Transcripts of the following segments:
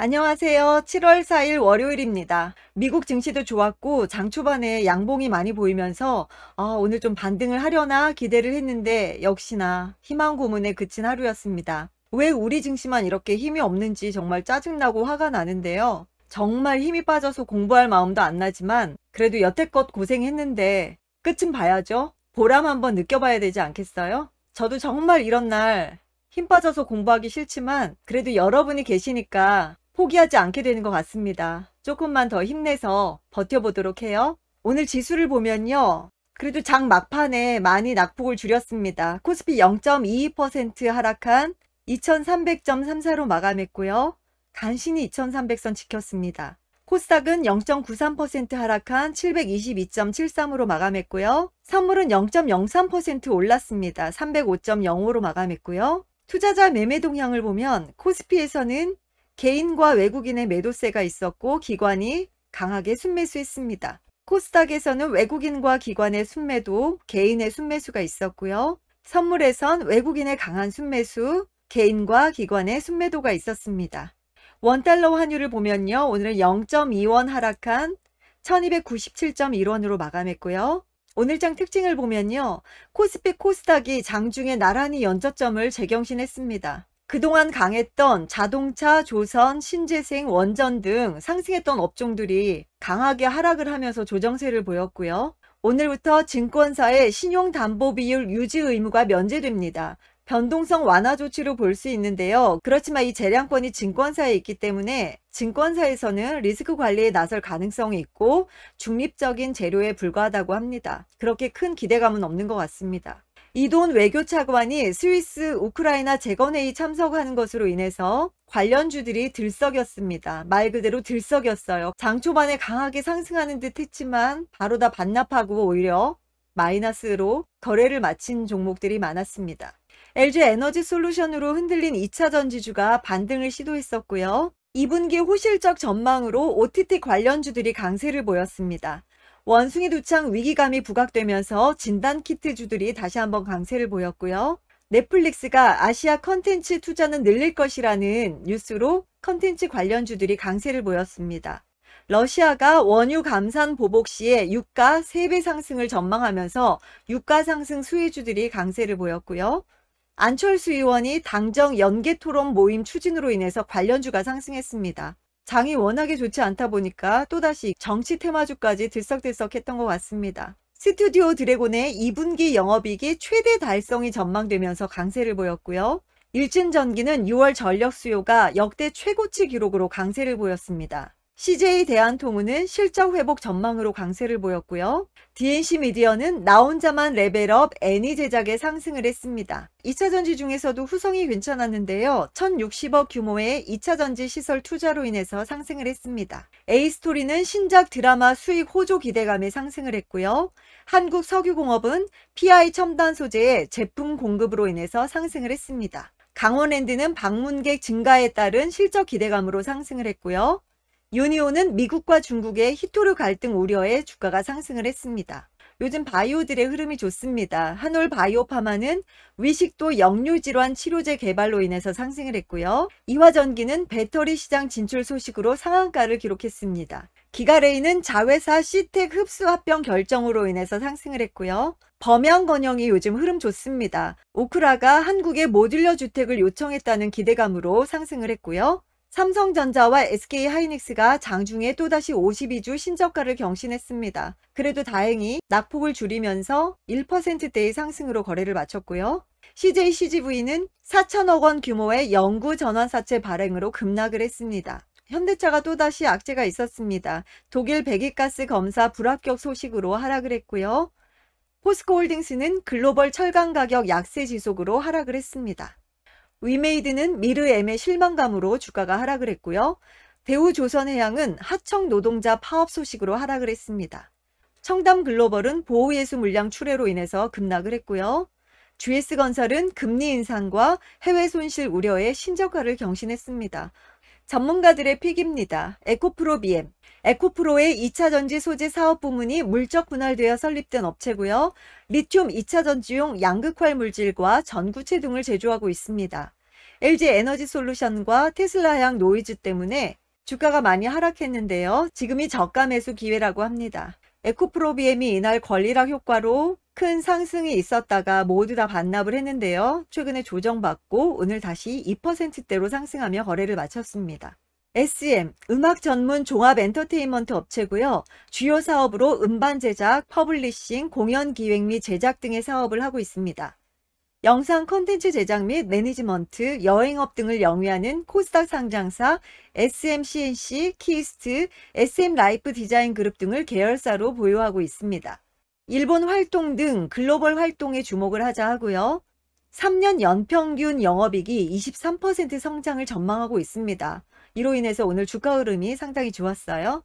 안녕하세요. 7월 4일 월요일입니다. 미국 증시도 좋았고 장 초반에 양봉이 많이 보이면서 오늘 좀 반등을 하려나 기대를 했는데 역시나 희망 고문에 그친 하루였습니다. 왜 우리 증시만 이렇게 힘이 없는지 정말 짜증나고 화가 나는데요. 정말 힘이 빠져서 공부할 마음도 안 나지만 그래도 여태껏 고생했는데 끝은 봐야죠. 보람 한번 느껴봐야 되지 않겠어요? 저도 정말 이런 날 힘 빠져서 공부하기 싫지만 그래도 여러분이 계시니까 포기하지 않게 되는 것 같습니다. 조금만 더 힘내서 버텨보도록 해요. 오늘 지수를 보면요. 그래도 장 막판에 많이 낙폭을 줄였습니다. 코스피 0.22% 하락한 2300.34로 마감했고요. 간신히 2300선 지켰습니다. 코스닥은 0.93% 하락한 722.73으로 마감했고요. 선물은 0.03% 올랐습니다. 305.05로 마감했고요. 투자자 매매 동향을 보면 코스피에서는 개인과 외국인의 매도세가 있었고 기관이 강하게 순매수했습니다. 코스닥에서는 외국인과 기관의 순매도, 개인의 순매수가 있었고요. 선물에선 외국인의 강한 순매수, 개인과 기관의 순매도가 있었습니다. 원달러 환율을 보면요. 오늘은 0.2원 하락한 1297.1원으로 마감했고요. 오늘장 특징을 보면요. 코스피 코스닥이 장중에 나란히 연저점을 재경신했습니다. 그동안 강했던 자동차, 조선, 신재생, 원전 등 상승했던 업종들이 강하게 하락을 하면서 조정세를 보였고요. 오늘부터 증권사의 신용담보비율 유지 의무가 면제됩니다. 변동성 완화 조치로 볼 수 있는데요. 그렇지만 이 재량권이 증권사에 있기 때문에 증권사에서는 리스크 관리에 나설 가능성이 있고 중립적인 재료에 불과하다고 합니다. 그렇게 큰 기대감은 없는 것 같습니다. 이돈 외교차관이 스위스 우크라이나 재건회의 참석하는 것으로 인해서 관련주들이 들썩였습니다. 말 그대로 들썩였어요. 장 초반에 강하게 상승하는 듯 했지만 바로 다 반납하고 오히려 마이너스로 거래를 마친 종목들이 많았습니다. LG 에너지 솔루션으로 흔들린 2차 전지주가 반등을 시도했었고요. 2분기 호실적 전망으로 OTT 관련주들이 강세를 보였습니다. 원숭이 두창 위기감이 부각되면서 진단키트주들이 다시 한번 강세를 보였고요. 넷플릭스가 아시아 컨텐츠 투자는 늘릴 것이라는 뉴스로 컨텐츠 관련주들이 강세를 보였습니다. 러시아가 원유 감산 보복 시에 유가 3배 상승을 전망하면서 유가 상승 수혜주들이 강세를 보였고요. 안철수 의원이 당정 연계토론 모임 추진으로 인해서 관련주가 상승했습니다. 장이 워낙에 좋지 않다 보니까 또다시 정치 테마주까지 들썩들썩했던 것 같습니다. 스튜디오 드래곤의 2분기 영업이익이 최대 달성이 전망되면서 강세를 보였고요. 일진전기는 6월 전력 수요가 역대 최고치 기록으로 강세를 보였습니다. CJ 대한통운은 실적 회복 전망으로 강세를 보였고요. DNC 미디어는 나 혼자만 레벨업 애니 제작에 상승을 했습니다. 2차전지 중에서도 후성이 괜찮았는데요. 1060억 규모의 2차전지 시설 투자로 인해서 상승을 했습니다. A스토리는 신작 드라마 수익 호조 기대감에 상승을 했고요. 한국석유공업은 PI 첨단 소재의 제품 공급으로 인해서 상승을 했습니다. 강원랜드는 방문객 증가에 따른 실적 기대감으로 상승을 했고요. 유니온은 미국과 중국의 히토류 갈등 우려에 주가가 상승을 했습니다. 요즘 바이오들의 흐름이 좋습니다. 한올 바이오파마는 위식도 역류질환 치료제 개발로 인해서 상승을 했고요. 이화전기는 배터리 시장 진출 소식으로 상한가를 기록했습니다. 기가레이는 자회사 시텍 흡수 합병 결정으로 인해서 상승을 했고요. 범양건영이 요즘 흐름 좋습니다. 오크라가 한국에 모듈러 주택을 요청했다는 기대감으로 상승을 했고요. 삼성전자와 SK하이닉스가 장중에 또다시 52주 신저가를 경신했습니다. 그래도 다행히 낙폭을 줄이면서 1%대의 상승으로 거래를 마쳤고요. CJCGV는 4천억 원 규모의 영구 전환사채 발행으로 급락을 했습니다. 현대차가 또다시 악재가 있었습니다. 독일 배기가스 검사 불합격 소식으로 하락을 했고요. 포스코홀딩스는 글로벌 철강 가격 약세 지속으로 하락을 했습니다. 위메이드는 미르엠의 실망감으로 주가가 하락을 했고요. 대우조선해양은 하청 노동자 파업 소식으로 하락을 했습니다. 청담글로벌은 보호예수 물량 출회로 인해서 급락을 했고요. GS건설은 금리 인상과 해외 손실 우려에 신저가를 경신했습니다. 전문가들의 픽입니다. 에코프로 BM. 에코프로의 2차전지 소재 사업 부문이 물적 분할되어 설립된 업체고요. 리튬 2차전지용 양극활 물질과 전구체 등을 제조하고 있습니다. LG 에너지 솔루션과 테슬라향 노이즈 때문에 주가가 많이 하락했는데요. 지금이 저가 매수 기회라고 합니다. 에코프로비엠이 이날 권리락 효과로 큰 상승이 있었다가 모두 다 반납을 했는데요. 최근에 조정받고 오늘 다시 2%대로 상승하며 거래를 마쳤습니다. SM, 음악 전문 종합 엔터테인먼트 업체고요. 주요 사업으로 음반 제작, 퍼블리싱, 공연 기획 및 제작 등의 사업을 하고 있습니다. 영상 콘텐츠 제작 및 매니지먼트, 여행업 등을 영위하는 코스닥 상장사 SMCNC, 키스트, SM라이프 디자인 그룹 등을 계열사로 보유하고 있습니다. 일본 활동 등 글로벌 활동에 주목을 하자 하고요. 3년 연평균 영업이익이 23% 성장을 전망하고 있습니다. 이로 인해서 오늘 주가 흐름이 상당히 좋았어요.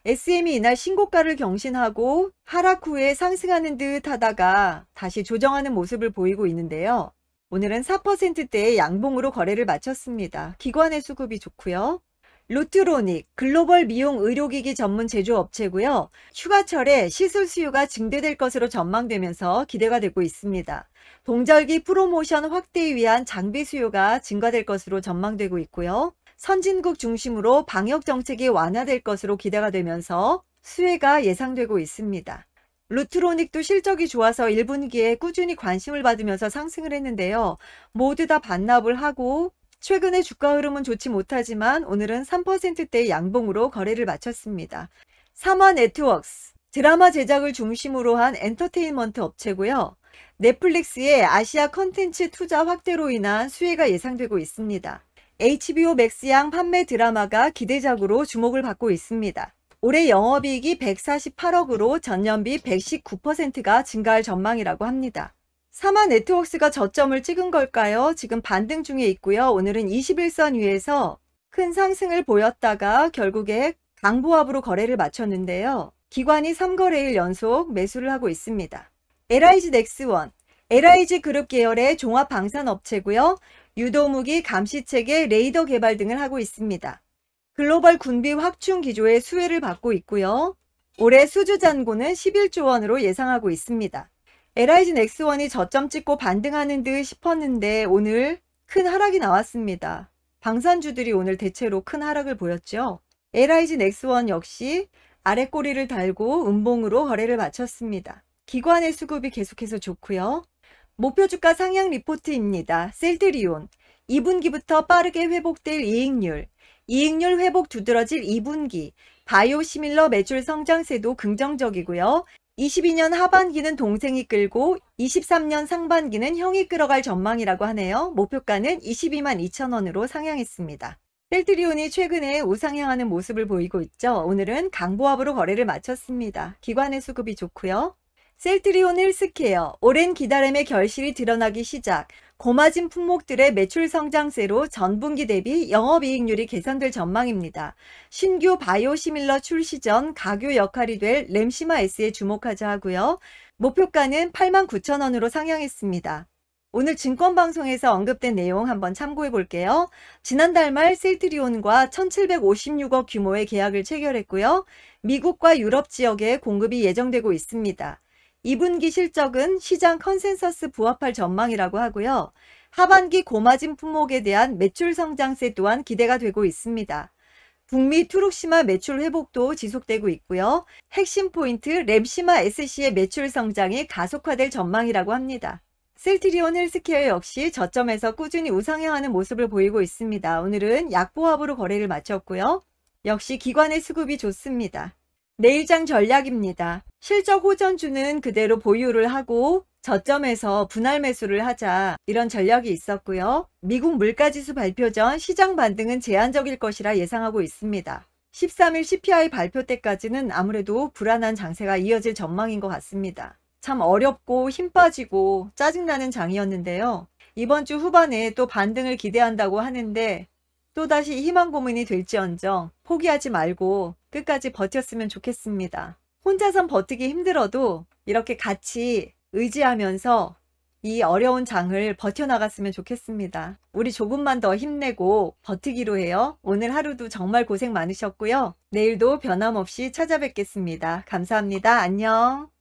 SM이 이날 신고가를 경신하고 하락 후에 상승하는 듯 하다가 다시 조정하는 모습을 보이고 있는데요. 오늘은 4%대의 양봉으로 거래를 마쳤습니다. 기관의 수급이 좋고요. 루트로닉, 글로벌 미용 의료기기 전문 제조업체고요. 휴가철에 시술 수요가 증대될 것으로 전망되면서 기대가 되고 있습니다. 동절기 프로모션 확대에 위한 장비 수요가 증가될 것으로 전망되고 있고요. 선진국 중심으로 방역 정책이 완화될 것으로 기대가 되면서 수혜가 예상되고 있습니다. 루트로닉도 실적이 좋아서 1분기에 꾸준히 관심을 받으면서 상승을 했는데요. 모두 다 반납을 하고 최근에 주가 흐름은 좋지 못하지만 오늘은 3%대의 양봉으로 거래를 마쳤습니다. 삼화네트워크스, 드라마 제작을 중심으로 한 엔터테인먼트 업체고요. 넷플릭스의 아시아 컨텐츠 투자 확대로 인한 수혜가 예상되고 있습니다. HBO 맥스향 판매 드라마가 기대작으로 주목을 받고 있습니다. 올해 영업이익이 148억으로 전년비 119%가 증가할 전망이라고 합니다. 삼화네트워크스가 저점을 찍은 걸까요? 지금 반등 중에 있고요. 오늘은 21선 위에서 큰 상승을 보였다가 결국에 강보합으로 거래를 마쳤는데요. 기관이 3거래일 연속 매수를 하고 있습니다. LIG 넥스원, LIG 그룹 계열의 종합 방산업체고요. 유도무기, 감시체계, 레이더 개발 등을 하고 있습니다. 글로벌 군비 확충 기조의 수혜를 받고 있고요. 올해 수주 잔고는 11조 원으로 예상하고 있습니다. LIG 넥스원이 저점 찍고 반등하는 듯 싶었는데 오늘 큰 하락이 나왔습니다. 방산주들이 오늘 대체로 큰 하락을 보였죠. LIG 넥스원 역시 아래 꼬리를 달고 음봉으로 거래를 마쳤습니다. 기관의 수급이 계속해서 좋고요. 목표 주가 상향 리포트입니다. 셀트리온, 2분기부터 빠르게 회복될 이익률 회복 두드러질 2분기, 바이오시밀러 매출 성장세도 긍정적이고요. 22년 하반기는 동생이 끌고 23년 상반기는 형이 끌어갈 전망이라고 하네요. 목표가는 22만 2천 원으로 상향했습니다. 셀트리온이 최근에 우상향하는 모습을 보이고 있죠. 오늘은 강보합으로 거래를 마쳤습니다. 기관의 수급이 좋고요. 셀트리온 헬스케어, 오랜 기다림의 결실이 드러나기 시작, 고마진 품목들의 매출 성장세로 전분기 대비 영업이익률이 개선될 전망입니다. 신규 바이오시밀러 출시 전 가교 역할이 될 램시마 S에 주목하자 하고요. 목표가는 8만 9천 원으로 상향했습니다. 오늘 증권방송에서 언급된 내용 한번 참고해 볼게요. 지난달 말 셀트리온과 1756억 규모의 계약을 체결했고요. 미국과 유럽 지역에 공급이 예정되고 있습니다. 2분기 실적은 시장 컨센서스 부합할 전망이라고 하고요. 하반기 고마진 품목에 대한 매출 성장세 또한 기대가 되고 있습니다. 북미 투룩시마 매출 회복도 지속되고 있고요. 핵심 포인트 램시마 SC의 매출 성장이 가속화될 전망이라고 합니다. 셀트리온 헬스케어 역시 저점에서 꾸준히 우상향하는 모습을 보이고 있습니다. 오늘은 약보합으로 거래를 마쳤고요. 역시 기관의 수급이 좋습니다. 내일장 전략입니다. 실적 호전주는 그대로 보유를 하고 저점에서 분할 매수를 하자, 이런 전략이 있었고요. 미국 물가지수 발표 전 시장 반등은 제한적일 것이라 예상하고 있습니다. 13일 CPI 발표 때까지는 아무래도 불안한 장세가 이어질 전망인 것 같습니다. 참 어렵고 힘 빠지고 짜증나는 장이었는데요. 이번 주 후반에 또 반등을 기대한다고 하는데 또다시 희망 고문이 될지언정 포기하지 말고 끝까지 버텼으면 좋겠습니다. 혼자선 버티기 힘들어도 이렇게 같이 의지하면서 이 어려운 장을 버텨나갔으면 좋겠습니다. 우리 조금만 더 힘내고 버티기로 해요. 오늘 하루도 정말 고생 많으셨고요. 내일도 변함없이 찾아뵙겠습니다. 감사합니다. 안녕.